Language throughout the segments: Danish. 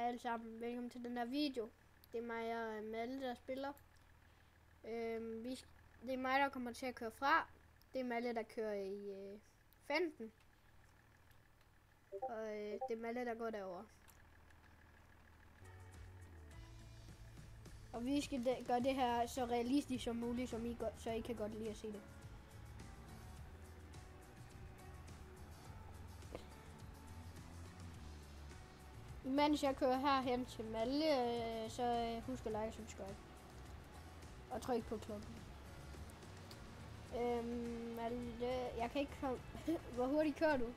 alle sammen. Velkommen til den her video. Det er mig og Malle, der spiller. Det er mig, der kommer til at køre fra. Det er Malle, der kører i Fanden. Og det er Malle, der går derover. Og vi skal gøre det her så realistisk som muligt, så I kan godt lide at se det. Imens jeg kører herhen til Malle, så husk at like og subscribe. Og tryk på klokken. Malle, jeg kan ikke komme... Hvor hurtigt kører du?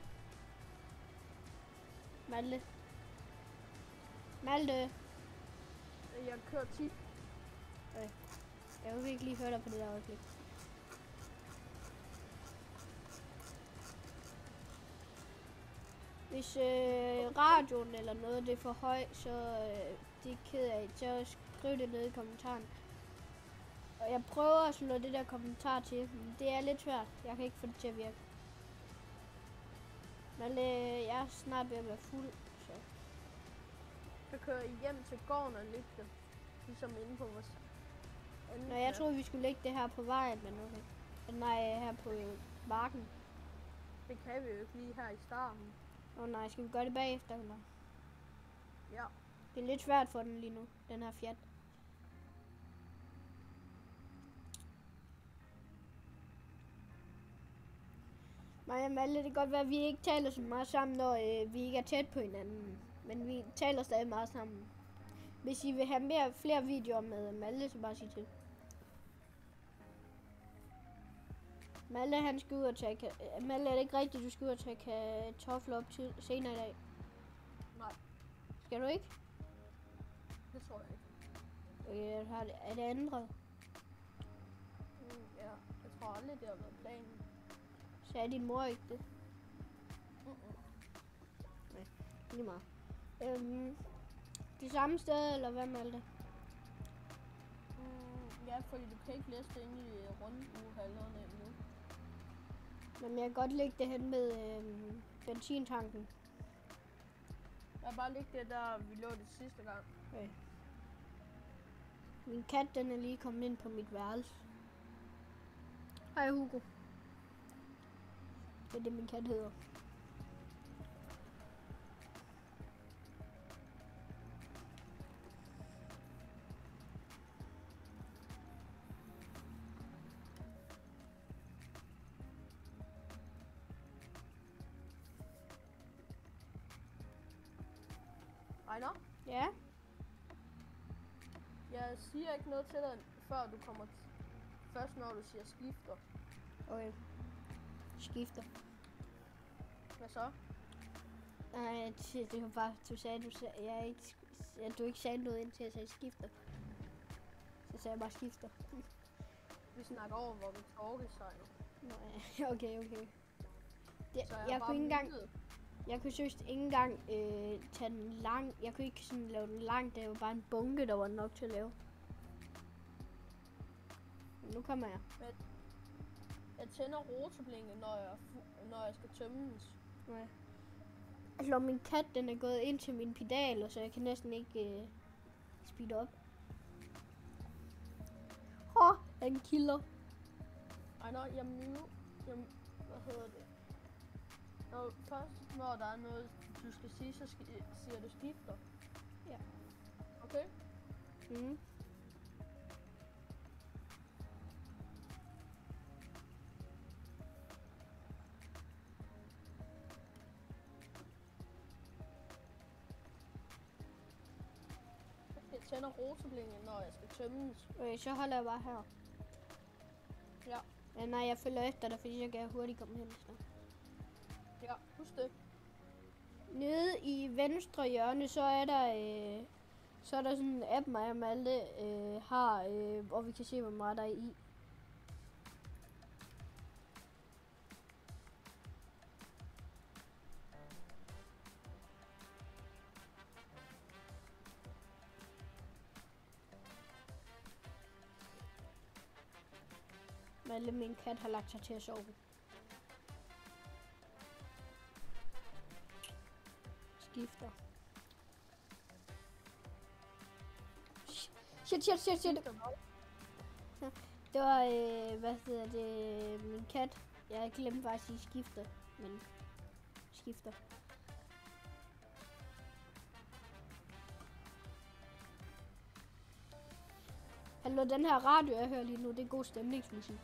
Malle? Malte? Jeg kører 10. Okay. Jeg vil ikke lige høre dig på det der øjeblik. Hvis radioen eller noget det er for højt, så det er ked af, så skriv det ned i kommentaren. Og jeg prøver at slå det der kommentar til, men det er lidt svært. Jeg kan ikke få det til at virke. Men jeg er snart ved at være fuld, så... Jeg kører hjem til gården og lægge det, ligesom inde på vores... Nå, jeg troede, vi skulle lægge det her på vejen, men okay. Nej, her på marken. Det kan vi jo ikke lige her i starten. Nej, skal vi gøre det bagefter, eller? Ja. Det er lidt svært for den lige nu, den her Fiat. Mig og Malle, det kan godt være, at vi ikke taler så meget sammen, når vi ikke er tæt på hinanden. Men vi taler stadig meget sammen. Hvis I vil have flere videoer med Malle, så bare sig til. Malle, han skal ud og tage... Malle, er det ikke rigtigt, du skal ud og tage kartofler op til senere i dag? Nej. Skal du ikke? Det tror jeg ikke. Okay, er det ændret? Ja, jeg tror aldrig, det har været planen. Sagde din mor ikke det? Nej, lige meget. Det samme sted, eller hvad, Malte? Ja, fordi du kan ikke læse det inde i runduehallerne endnu. Men jeg kan godt lægge det hen med benzintanken. Jeg har bare lægget det der, vi lå det sidste gang. Okay. Min kat, den er lige kommet ind på mit værelse. Hej Hugo. Det er det, min kat hedder. Ejner? Ja? Jeg siger ikke noget til dig, før du kommer først når du siger skifter. Okay. Skifter. Hvad så? Nej, det var bare, du ikke sagde noget indtil jeg sagde skifter. Så sagde jeg bare skifter. Vi snakker over, hvor vi talker sig. Nej, okay. Det, så jeg kunne ikke engang... Jeg kunne seriøst ikke engang tage den lang. Jeg kunne ikke sådan lave den lang. Det var bare en bunke, der var nok til at lave. Men nu kommer jeg. Jeg tænder rotorblinket, når jeg skal tømme den. Ja. Altså, min kat, den er gået ind til min pedal, så jeg kan næsten ikke speede op. En killer. Ej, hvad hedder det? Når der er noget, du skal sige, så siger du skifter. Ja. Okay? Mhm. Jeg tænder rotorblinket, når jeg skal tømme den. Okay, så holder jeg bare her. Ja. Ja, nej, jeg følger efter dig, fordi jeg kan hurtigt komme hen. Ja, husk det. Nede i venstre hjørne, så er der sådan en app, mig og Malte har, hvor vi kan se, hvor meget der er i. Malle, min kat, har lagt sig til at sove. Skifter. Shit. Det var, hvad hedder det, min kat. Jeg glemte faktisk at sige skifter, men skifter. Hallo, den her radio, jeg hører lige nu, det er god stemningsmusik.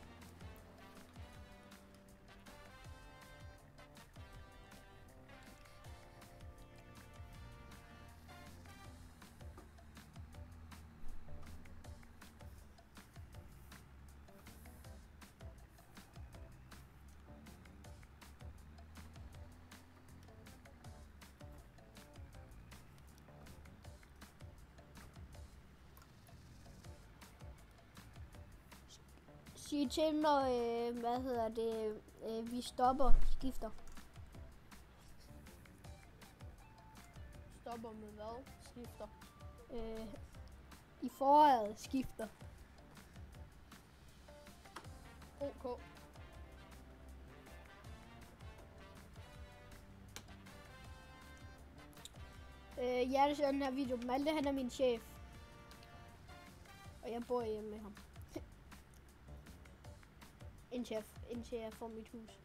Sig til, når, hvad hedder det, vi stopper, skifter. Stopper med hvad? Skifter. I foråret skifter. OK. Jeg ser den her video. Malte, han er min chef. Og jeg bor hjemme med ham. Indtil jeg får mit hus.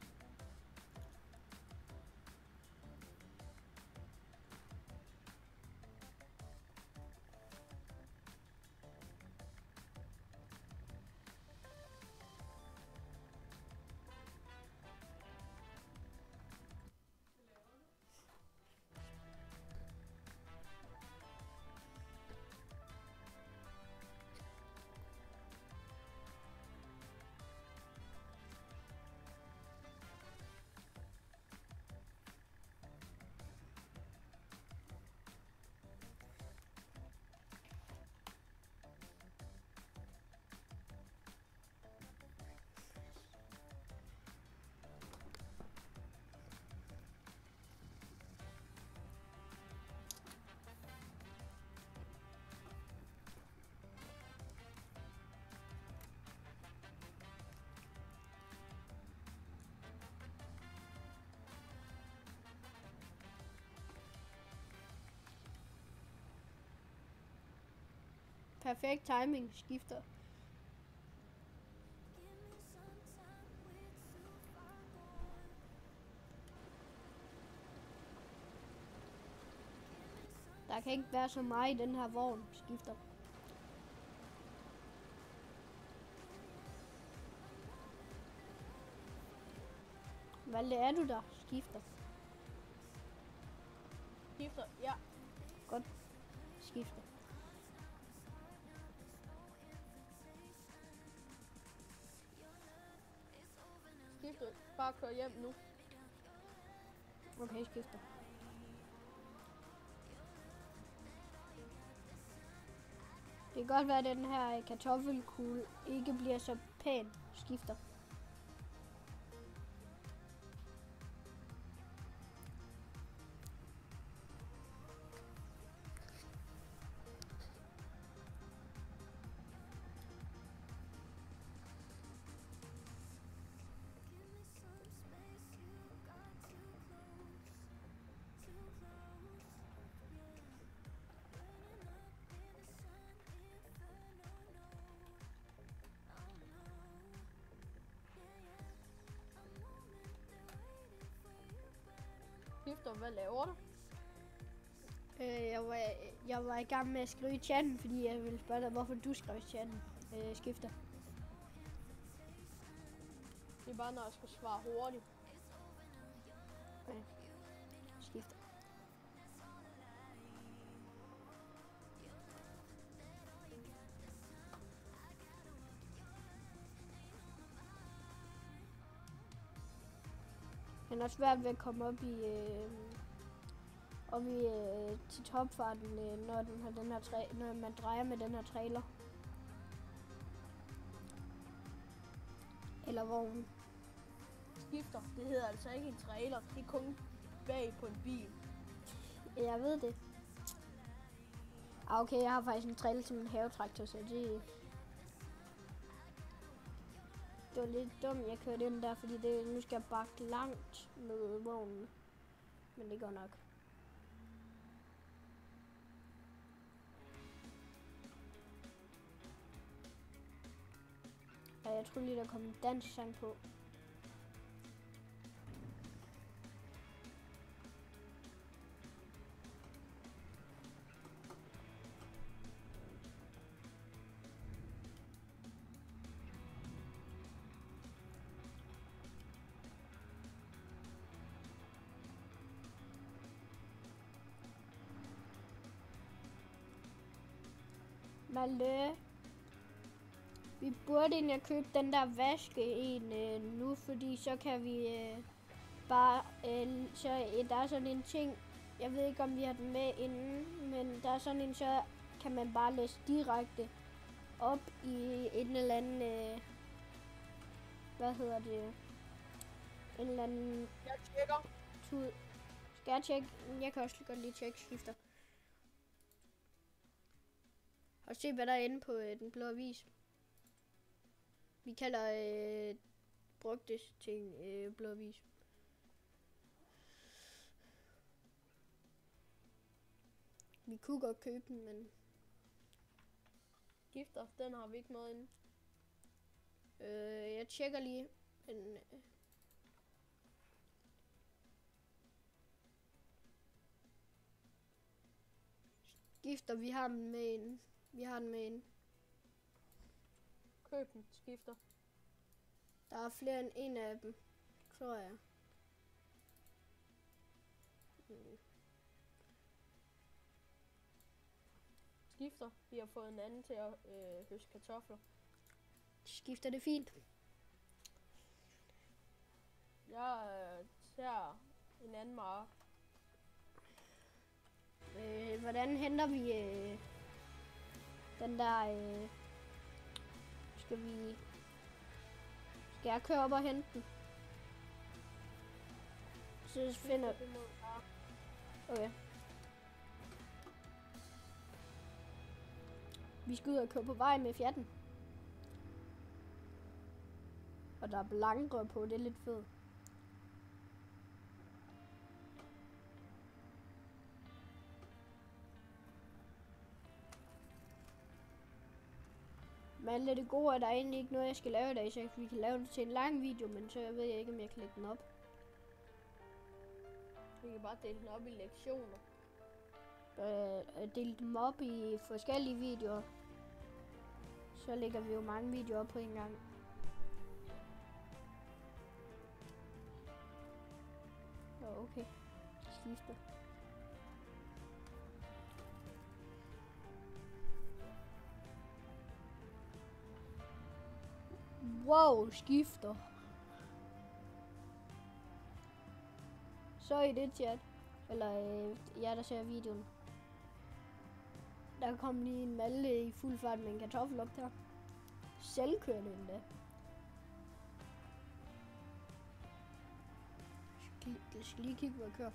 Perfekt timing, skifter. Der kan ikke være så meget i den her vogn, skifter. Valde, er du der? Skifter. Skifter, ja. Godt. Skifter. Skifter. Bare kør hjem nu. Okay, skifter. Det kan godt være, at den her kartoffelkugle ikke bliver så pæn. Skifter. Skifter, hvad laver du? Jeg var i gang med at skrive i chatten, fordi jeg ville spørge dig, hvorfor du skrev i chatten. Skifter. Det er bare, når jeg skal svare hurtigt. Okay. Skifter. Han er svært ved at komme op i til topfarten, når den har den her når man drejer med den her trailer. Eller vogn. Skifter, det hedder altså ikke en trailer, det er kun bag på en bil. Jeg ved det. Okay, jeg har faktisk en trailer til min havetraktor, så det var lidt dumt, jeg kørte ind der, fordi nu skal jeg bakke langt med vognen. Men det går nok. jeg tror lige, der kom en dansk sang på. Malte, vi burde egentlig købe den der vaske nu, fordi så kan vi der er sådan en ting, jeg ved ikke om vi har den med inden, men der er sådan en, så kan man bare læse direkte op i en eller anden, hvad hedder det, en eller anden... Jeg tjekker. Skal jeg tjekke? Jeg kan også godt lige tjekke skifter. Og se hvad der er inde på den blå avis. Vi kalder brugte ting blå avis. Vi kunne godt købe den, men... Skifter, den har vi ikke noget inde. Jeg tjekker lige. Men, skifter, vi har den med inde. Vi har den med inde. Køb den, skifter. Der er flere end en af dem, tror jeg. Skifter, vi har fået en anden til at høste kartofler. Skifter det fint. Jeg tager en anden mark. Hvordan henter vi den der... Skal jeg køre op og hente den? Så finder... Okay. Vi skal ud og køre på vej med fjatten. Og der er blankere på, det er lidt fedt. Men det gode er, at der er egentlig ikke noget, jeg skal lave i dag, så vi kan lave det til en lang video, men så ved jeg ikke, om jeg kan lægge den op. Vi kan bare dele den op i lektioner. Dele dem op i forskellige videoer. Så lægger vi jo mange videoer op på en gang. Okay. Skifter. Wow, skifter. Så i det chat. Eller jer, der ser videoen. Der kom lige en Malte i fuld fart med en kartoffel op der. Selvkørende endda. Jeg skal lige kigge, hvor jeg kører.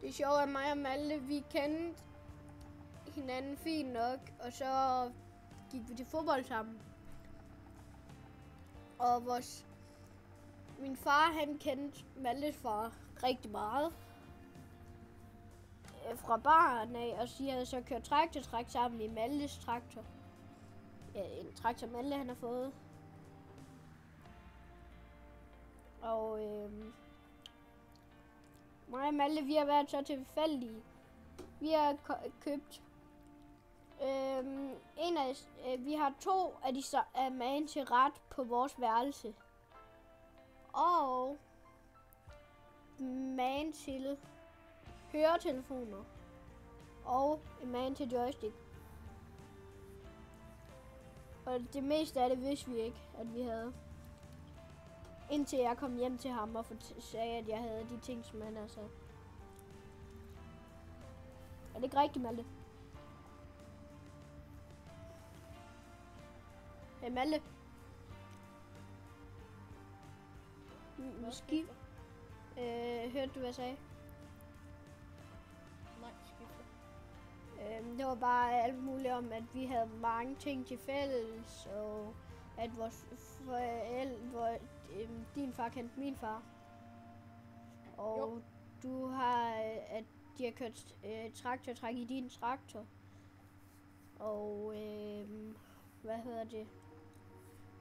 Det sjove er mig og Malte, vi kendte hinanden fint nok, og så gik vi til fodbold sammen. Og min far, han kendte Maltes far rigtig meget. Fra barn af, og de havde så kørt traktortræk sammen i Maltes traktor. Ja, en traktor Malte han har fået. Og mig og Malte, vi har været så tilfældige. Vi har købt vi har 2 af de af magen til ret på vores værelse. Og magen til høretelefoner. Og magen til joystick. Og det meste af det vidste vi ikke, at vi havde. Indtil jeg kom hjem til ham og sagde, at jeg havde de ting, som han havde sagt. Er det ikke rigtigt, Malte? Hey, Malte. Måske. Hørte du, hvad jeg sagde? Nej, skifter. Det var bare alt muligt om, at vi havde mange ting til fælles, og at vores forældre, din far kendte min far. Og Jo. du har, at de har kørt traktortræk i din traktor. Og hvad hedder det?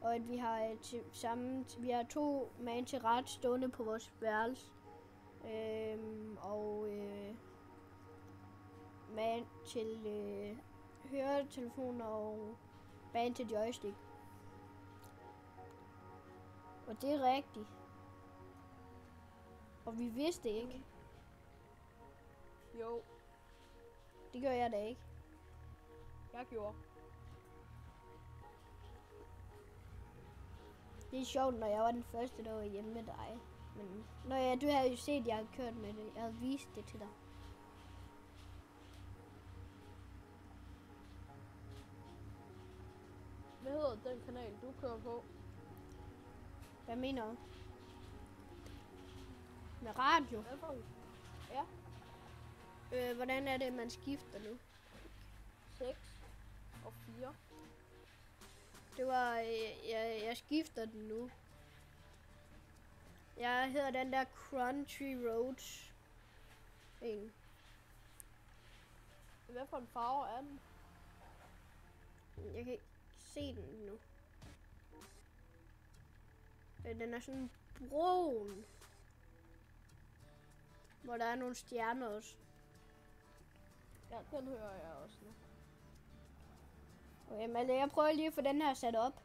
Og at vi har vi har 2 mand til ret stående på vores værelse. Og mand til høretelefoner og band til joystick. Og det er rigtigt. Og vi vidste ikke. Jo, Det gør jeg da ikke. jeg gjorde. Det er sjovt, når jeg var den første, der var hjemme med dig. Men du havde jo set, at jeg havde kørt med det. Jeg havde vist det til dig. Hvad hedder den kanal, du kører på? Hvad mener du? Med radio? Hvad for en? Hvordan er det, man skifter nu? 6 og 4. Det var, jeg skifter den nu. Jeg hedder den der Country Roads. En. Hvad for en farve er den? Jeg kan ikke se den nu. Den er sådan brun. Hvor der er nogle stjerner også. Ja, den hører jeg også nu. Okay, men jeg prøver lige at få den her sat op.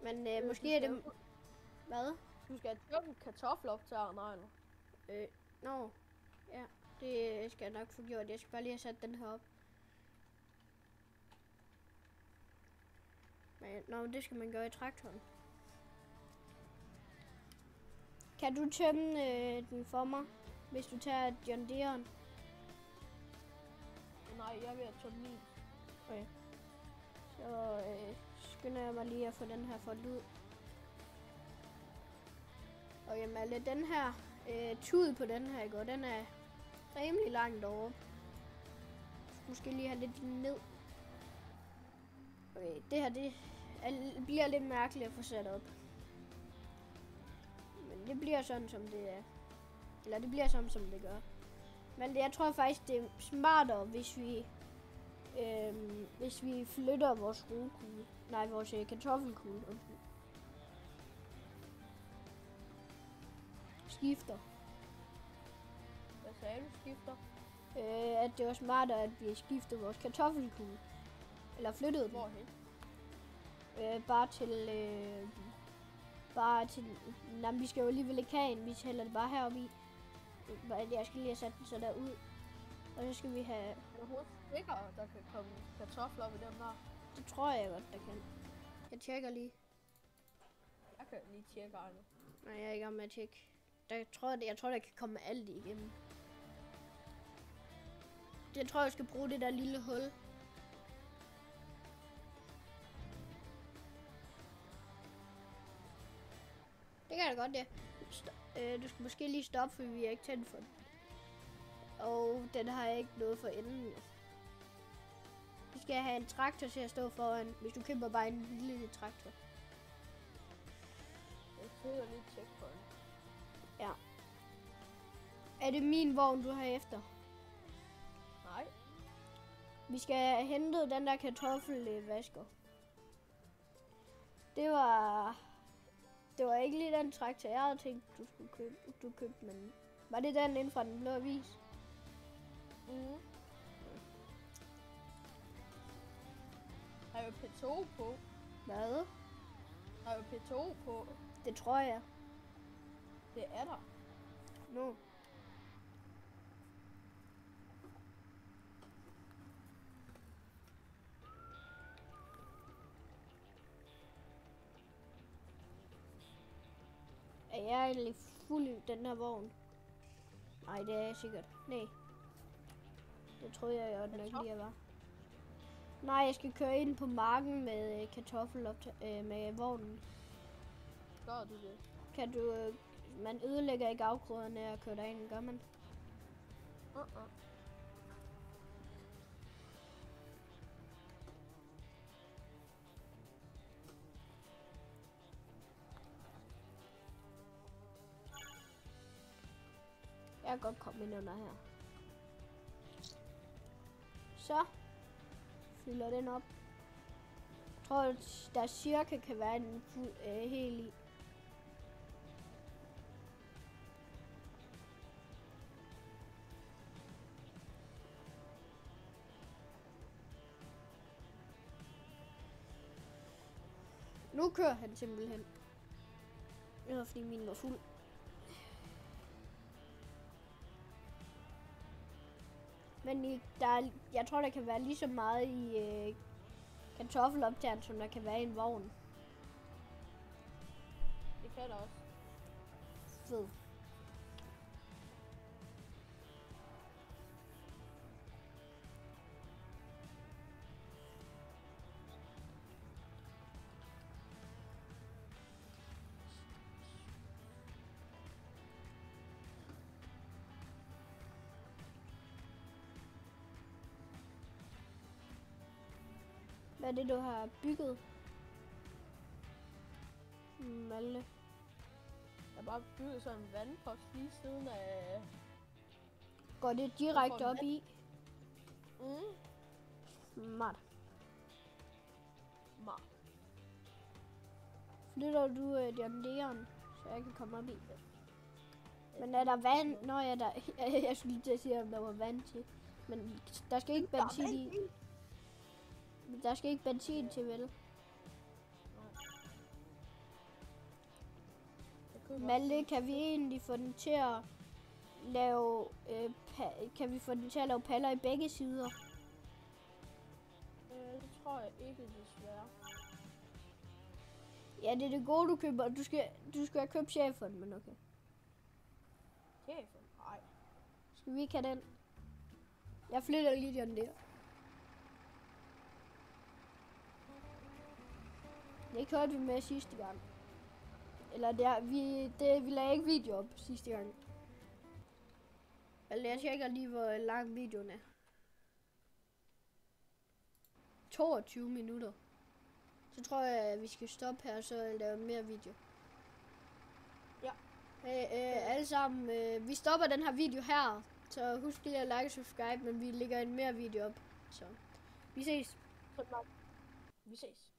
Men måske er det... Hvad? Du skal have en kartoffeloptager, nej. Nå. Ja, det skal jeg nok få gjort. Jeg skal bare lige have sat den her op. Men det skal man gøre i traktoren. Kan du tømme den for mig, hvis du tager John Deere'en? Nej, jeg vil have tømme min. Okay. Så skynder jeg mig lige at få den her foldet ud. Og jamen, alle den her tud på den her, ikke? Den er rimelig langt over. Måske lige have lidt ned. Okay, det her bliver lidt mærkeligt at få sat op. Men det bliver sådan, som det er. Eller det bliver sådan, som det gør. Men jeg tror faktisk, det er smartere, hvis vi flytter vores rugekugle. Nej, vores kartoffelkugle. Skifter. Hvad sagde du, skifter? At det var smartere, at vi skifter vores kartoffelkugle. Eller flyttede den. Hvorhen? Bare til... Jamen, vi skal jo alligevel ikke have en. Vi hælder det bare heroppe i. Jeg skal lige have sat den så derud. Og så skal vi have... Er der hurtigt sikker, der kan komme kartofler op i den der? Det tror jeg godt, der kan. Jeg tjekker lige. Jeg kan lige tjekke Arne. Nej, jeg er ikke om at tjekke. Jeg tror, der kan komme alt igennem. Jeg tror, jeg skal bruge det der lille hul. Det kan da godt, ja. Du skal måske lige stoppe, for vi er ikke tændt for den. Og den har ikke noget for enden. Vi skal have en traktor til at stå foran, hvis du køber bare en lille traktor. Jeg skal lige tjekke på den. Ja. Er det min vogn, du har efter? Nej. Vi skal have hentet den der kartoffelvasker. Det var ikke lige den traktor, jeg havde tænkt, du købte, men var det den inden fra den blå avis? Mhm. Har jo P2 på. Hvad? Har jo P2 på. Det tror jeg. Det er der. Nu. Er jeg egentlig fuld i den her vogn? Nej, det er jeg sikkert. Nej. Det troede jeg jo nok lige, jeg var. Nej, jeg skal køre ind på marken med med vognen. Gør du det? Kan du... man ødelægger ikke afgrøderne af at køre derind, gør man? kan godt komme ind under her. Så fylder den op. Jeg tror, der cirka kan være en fuld hel i. Nu kører han simpelthen. Det var fordi min var fuld. Men jeg tror, der kan være lige så meget i kartoffeloptageren, som der kan være i en vogn. Det kan der også. Fed. Hvad er det, du har bygget? Malle. Jeg har bare bygget sådan en vandpost lige siden af... Går det direkte op i? Smart. Flytter du diamonderen, så jeg kan komme op i? Men er der vand? Nå ja, jeg skulle lige til at sige, om der var vand til. Men der skal ikke benzin i. Der skal ikke benzin til, vel? Malte, kan vi egentlig få den til at lave paller i begge sider? Det tror jeg ikke, desværre. Ja, det er det gode, du køber. Du skal have købt chefen, men okay. Chefen? Nej. Skal vi ikke have den? Jeg flytter lige den der. Det kørte vi med sidste gang. Eller vi lagde ikke video op sidste gang. Altså, jeg tjekker lige, hvor lang videoen er. 22 minutter. Så tror jeg, at vi skal stoppe her, og så lave mere video. Ja. Alle sammen, vi stopper den her video her. Så husk lige at like og subscribe, men vi lægger en mere video op. Så vi ses. Vi ses.